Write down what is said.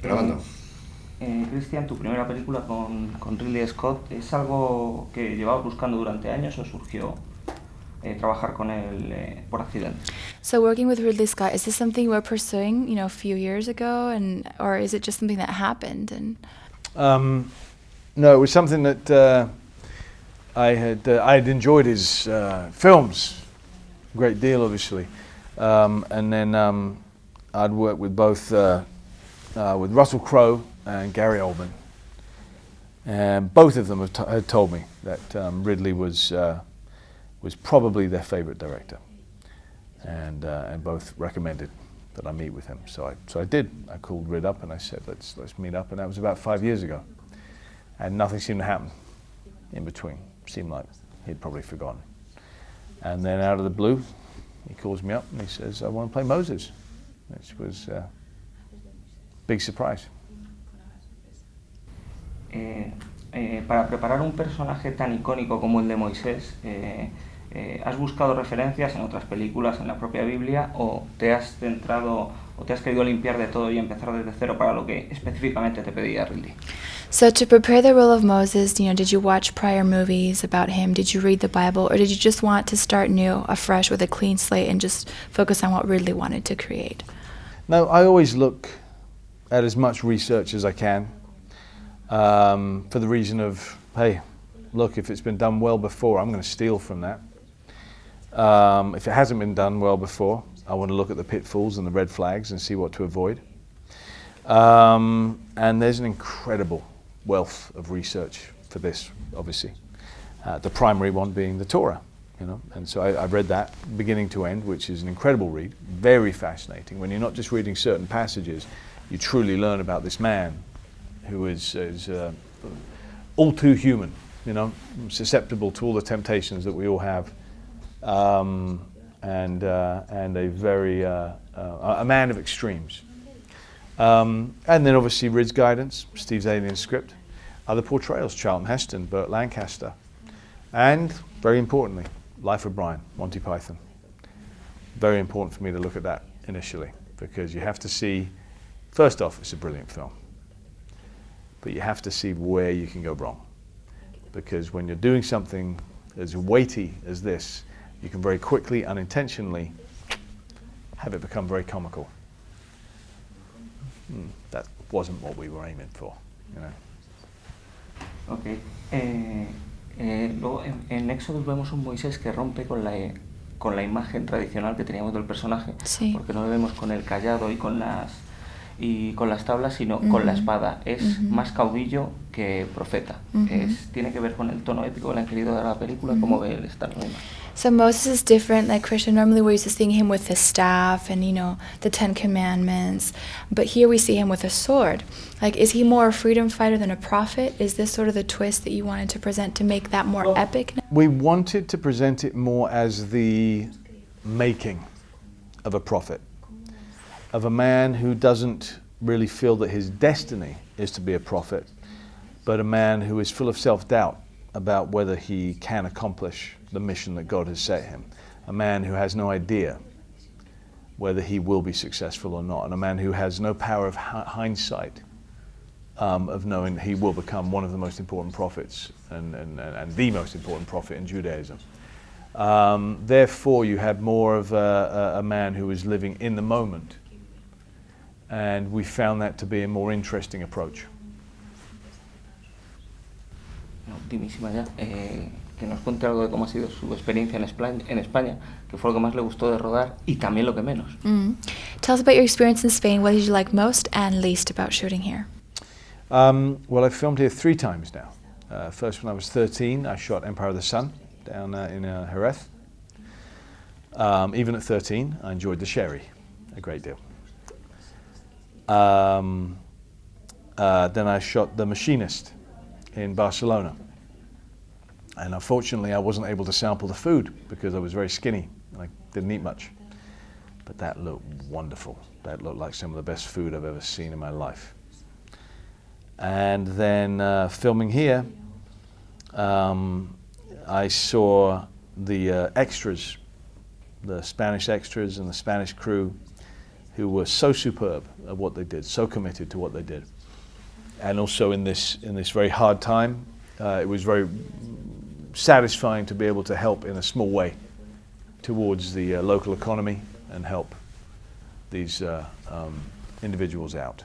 Grabando. Christian, tu primera película con Ridley Scott, ¿es algo que llevabas buscando durante años o surgió trabajar con él por accidente? So working with Ridley Scott, is this something you were pursuing, a few years ago, or is it just something that happened? No, it was something that I had enjoyed his films a great deal, obviously, and then I'd worked with both with Russell Crowe and Gary Oldman, and both of them had told me that Ridley was probably their favorite director, and both recommended that I meet with him. So I did. I called Rid up and I said, let's meet up, and that was about 5 years ago, and nothing seemed to happen in between. Seemed like he'd probably forgotten. And then out of the blue, he calls me up and he says, I want to play Moses, which was a big surprise. Para preparar un personaje tan icónico como el de Moisés, ¿has buscado referencias en otras películas, en la propia Biblia, o te has centrado o te has querido limpiar de todo y empezar desde cero para lo que específicamente te pedía Ridley? So to prepare the role of Moses, did you watch prior movies about him? Did you read the Bible? Or did you just want to start new, afresh, with a clean slate and just focus on what Ridley wanted to create? No, I always look at as much research as I can, for the reason of, hey, look, if it's been done well before, I'm going to steal from that. If it hasn't been done well before, I want to look at the pitfalls and the red flags and see what to avoid. And there's an incredible wealth of research for this, obviously. The primary one being the Torah, And so I've read that beginning to end, which is an incredible read, very fascinating. When you're not just reading certain passages, you truly learn about this man who is all too human, susceptible to all the temptations that we all have, and a very a man of extremes. And then obviously Rid's guidance, Steve's alien script, other portrayals, Charlton Heston, Burt Lancaster, and very importantly, Life of Brian, Monty Python. Very important for me to look at that initially, because you have to see, first off, it's a brilliant film, but you have to see where you can go wrong, because when you're doing something as weighty as this, you can very quickly, unintentionally, have it become very comical. That wasn't what we were aiming for, Okay. Luego en Éxodo vemos un Moisés que rompe con la imagen tradicional que teníamos del personaje, sí. Porque no lo vemos con el cayado y con las tablas, sino con la espada. Es más caudillo que profeta. Tiene que ver con el tono épico que le han querido dar a la película, como Bale está en la imagen. So Moses is different, like Christian. Normally we're used to seeing him with the staff and, the 10 Commandments. But here we see him with a sword. Like, is he more a freedom fighter than a prophet? Is this sort of the twist that you wanted to present to make that more epic? We wanted to present it more as the making of a prophet, of a man who doesn't really feel that his destiny is to be a prophet, but a man who is full of self-doubt about whether he can accomplish the mission that God has set him. A man who has no idea whether he will be successful or not, and a man who has no power of hindsight, of knowing he will become one of the most important prophets and the most important prophet in Judaism. Therefore, you had more of a man who was living in the moment, and we found that to be a more interesting approach. Ultimísima ya, que nos cuente algo de cómo ha sido su experiencia en España, que fue lo que más le gustó de rodar y también lo que menos. Tell us about your experience in Spain. What did you like most and least about shooting here? Well, I've filmed here 3 times now. First, when I was 13, I shot Empire of the Sun down in Jerez. Even at 13, I enjoyed the sherry a great deal. Then I shot The Machinist in Barcelona. And unfortunately, I wasn't able to sample the food because I was very skinny and I didn't eat much. But that looked wonderful. That looked like some of the best food I've ever seen in my life. And then filming here, I saw the extras, the Spanish extras and the Spanish crew who were so superb at what they did, so committed to what they did. And also in this very hard time, it was very satisfying to be able to help in a small way towards the local economy and help these individuals out.